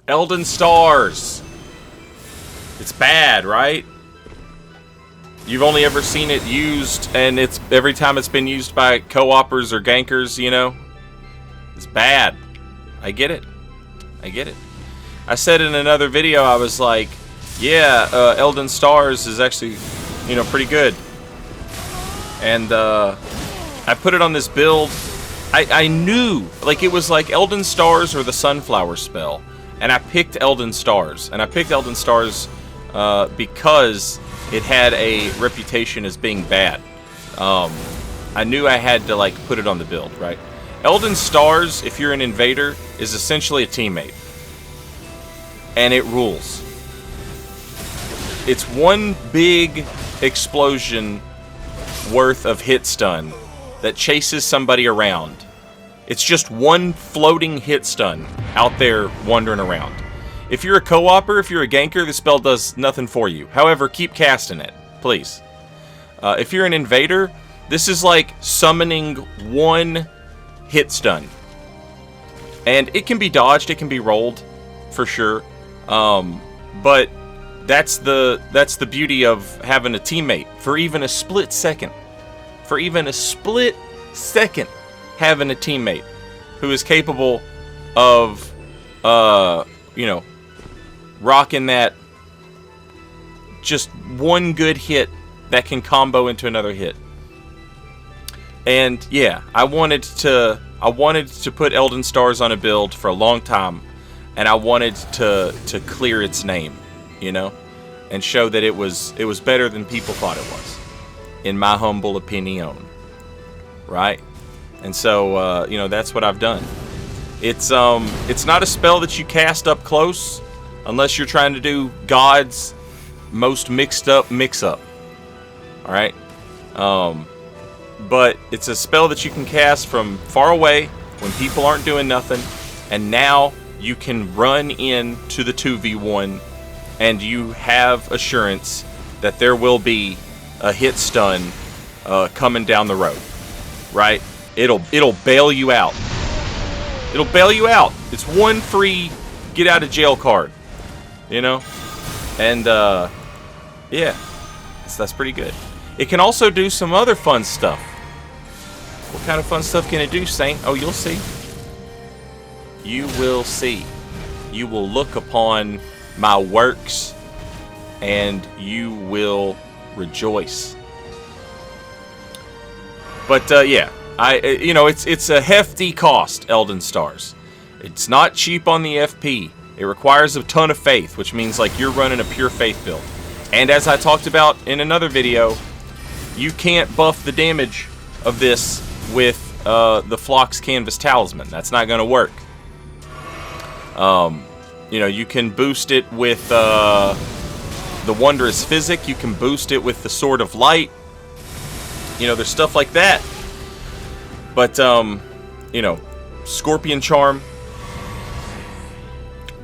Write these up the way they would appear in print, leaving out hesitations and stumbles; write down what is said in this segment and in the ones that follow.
Elden Stars. It's bad, right? You've only ever seen it used, and it's every time it's been used by co-opers or gankers, you know? It's bad. I get it. I get it. I said in another video, I was like, yeah, Elden Stars is actually, you know, pretty good. And I put it on this build. I knew, like, it was like Elden Stars or the Sunflower spell. And I picked Elden Stars. And I picked Elden Stars because it had a reputation as being bad. I knew I had to, like, put it on the build, right? Elden Stars, if you're an invader, is essentially a teammate. And it rules. It's one big explosion worth of hit stun that chases somebody around. It's just one floating hit stun out there wandering around. If you're a co-opper, if you're a ganker, the spell does nothing for you. However, keep casting it, please. If you're an invader, this is like summoning one hit stun. And it can be dodged, it can be rolled, for sure. But that's the beauty of having a teammate for even a split second. For even a split second, having a teammate who is capable of, you know, rocking that just one good hit that can combo into another hit. And yeah, I wanted to put Elden Stars on a build for a long time, and I wanted to clear its name, you know, and show that it was better than people thought it was, in my humble opinion, right? And so you know, that's what I've done. It's not a spell that you cast up close unless you're trying to do God's most mixed up mix-up. All right, but it's a spell that you can cast from far away when people aren't doing nothing, and now you can run into the 2v1, and you have assurance that there will be a hit stun coming down the road, right? It'll bail you out. It'll bail you out. It's one free get out of jail card, you know? And yeah, that's pretty good. It can also do some other fun stuff. What kind of fun stuff can it do, Saint? Oh, you'll see. You will see. You will look upon my works, and you will rejoice. But yeah, you know, it's a hefty cost, Elden Stars. It's not cheap on the FP. It requires a ton of faith, which means like you're running a pure faith build. And as I talked about in another video, you can't buff the damage of this with the Phlox Canvas Talisman. That's not going to work. You know, you can boost it with the Wondrous Physic. You can boost it with the Sword of Light. You know, there's stuff like that. But, you know, Scorpion Charm.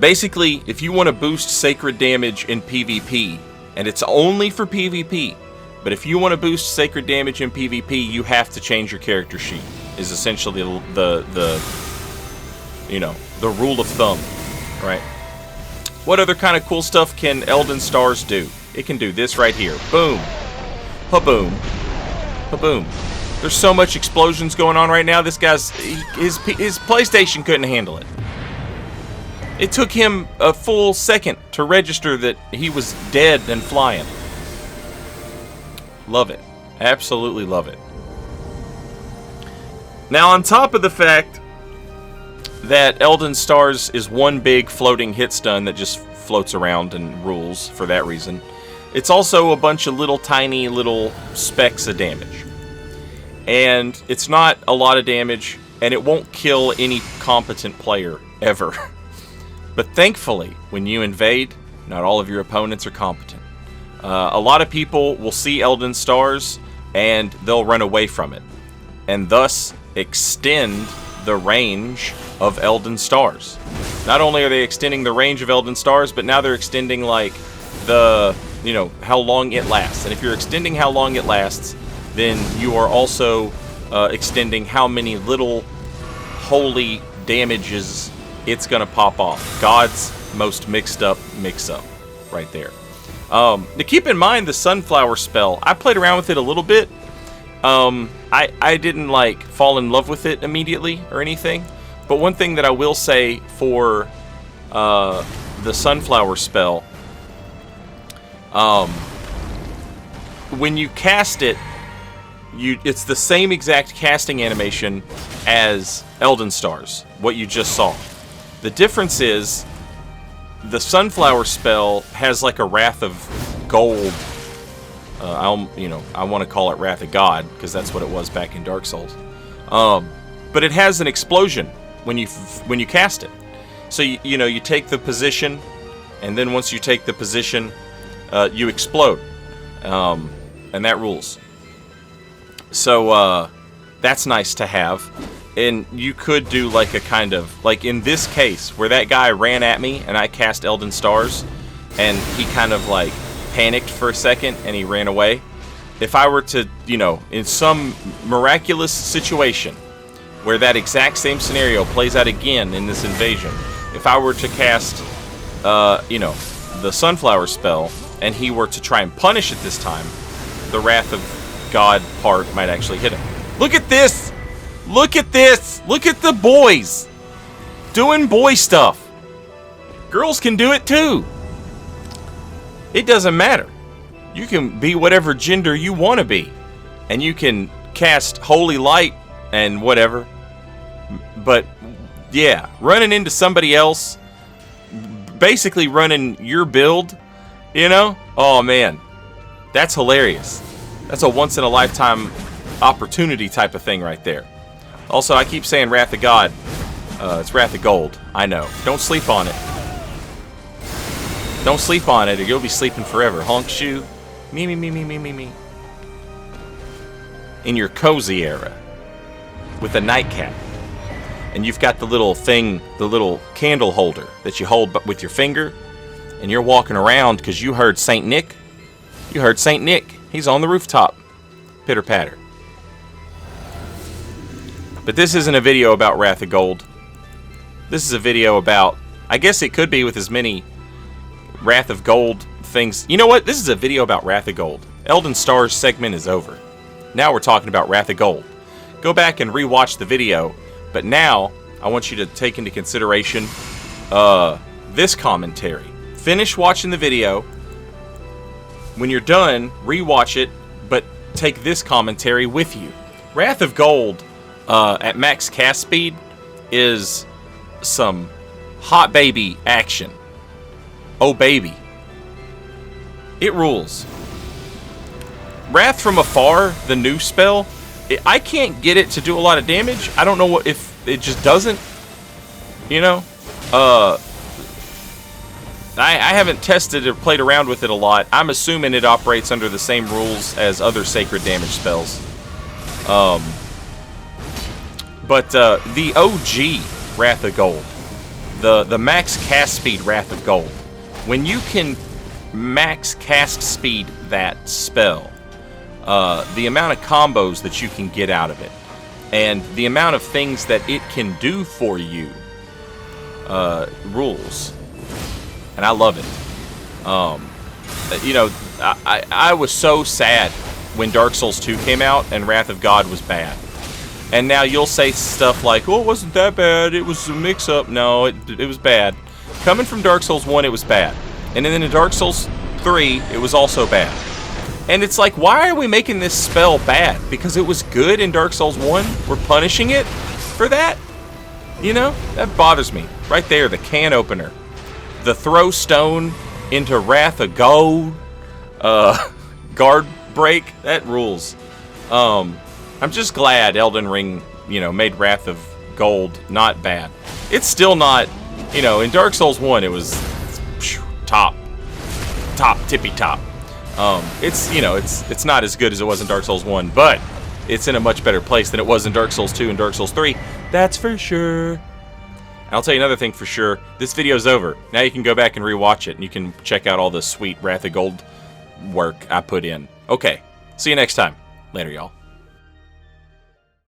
Basically, if you want to boost sacred damage in PvP, and it's only for PvP, but if you want to boost sacred damage in PvP, you have to change your character sheet, is essentially the you know, the rule of thumb, right? What other kind of cool stuff can Elden Stars do? It can do this right here. Boom. Pa-boom. Pa-boom. There's so much explosions going on right now, this guy's, his PlayStation couldn't handle it. It took him a full second to register that he was dead and flying. Love it. Absolutely love it. Now, on top of the fact that Elden Stars is one big floating hit stun that just floats around and rules for that reason, it's also a bunch of little tiny little specks of damage. And it's not a lot of damage, and it won't kill any competent player ever. But thankfully, when you invade, not all of your opponents are competent. A lot of people will see Elden Stars and they'll run away from it, and thus extend the range of Elden Stars. Not only are they extending the range of Elden Stars, but now they're extending like the, you know, how long it lasts. And if you're extending how long it lasts, then you are also extending how many little holy damages it's gonna pop off. God's most mixed up mix-up right there. Now keep in mind the sunflower spell. I played around with it a little bit. I didn't like fall in love with it immediately or anything. But one thing that I will say for the sunflower spell, when you cast it, it's the same exact casting animation as Elden Stars, what you just saw. The difference is the sunflower spell has like a Wrath of Gold. I want to call it Wrath of God because that's what it was back in Dark Souls. But it has an explosion when you cast it. So you take the position, and then once you take the position, you explode, and that rules. So that's nice to have. And you could do like a kind of, like in this case, where that guy ran at me and I cast Elden Stars, and he kind of like panicked for a second and he ran away. If I were to, in some miraculous situation where that exact same scenario plays out again in this invasion, if I were to cast, the sunflower spell, and he were to try and punish it this time, the Wrath of God part might actually hit him. Look at this! Look at this! Look at the boys! Doing boy stuff! Girls can do it too! It doesn't matter. You can be whatever gender you want to be. And you can cast Holy Light and whatever. But, yeah, running into somebody else, basically running your build, oh man, that's hilarious. That's a once-in-a-lifetime opportunity type of thing right there. Also, I keep saying Wrath of God. It's Wrath of Gold. I know. Don't sleep on it. Don't sleep on it or you'll be sleeping forever. Honk shoe. Me. In your cozy era. With a nightcap. And you've got the little thing, the little candle holder that you hold with your finger. And you're walking around because you heard St. Nick. You heard St. Nick. He's on the rooftop. Pitter patter. But this isn't a video about Wrath of Gold. This is a video about, I guess it could be with as many Wrath of Gold things. You know what? This is a video about Wrath of Gold. Elden Stars segment is over. Now we're talking about Wrath of Gold. Go back and rewatch the video. But now, I want you to take into consideration this commentary. Finish watching the video. When you're done, rewatch it, but take this commentary with you. Wrath of Gold at max cast speed is some hot baby action. Oh baby. It rules. Wrath from Afar, the new spell, I can't get it to do a lot of damage. I don't know if it just doesn't. I haven't tested or played around with it a lot. I'm assuming it operates under the same rules as other sacred damage spells. But the OG Wrath of Gold, the max cast speed Wrath of Gold, when you can max cast speed that spell, the amount of combos that you can get out of it, and the amount of things that it can do for you, rules. And I love it. I was so sad when Dark Souls 2 came out and Wrath of God was bad. And now you'll say stuff like, "Oh, it wasn't that bad. It was a mix-up." No, it was bad. Coming from Dark Souls 1, it was bad. And then in Dark Souls 3, it was also bad. And it's like, why are we making this spell bad? Because it was good in Dark Souls 1? We're punishing it for that? That bothers me. Right there, the can opener. The throw stone into Wrath of Gold. Guard break. That rules. I'm just glad Elden Ring, made Wrath of Gold not bad. It's still not, in Dark Souls 1, it was top, tippy top. It's not as good as it was in Dark Souls 1, but it's in a much better place than it was in Dark Souls 2 and Dark Souls 3. That's for sure. And I'll tell you another thing for sure. This video's over. Now you can go back and rewatch it, and you can check out all the sweet Wrath of Gold work I put in. Okay, see you next time. Later, y'all.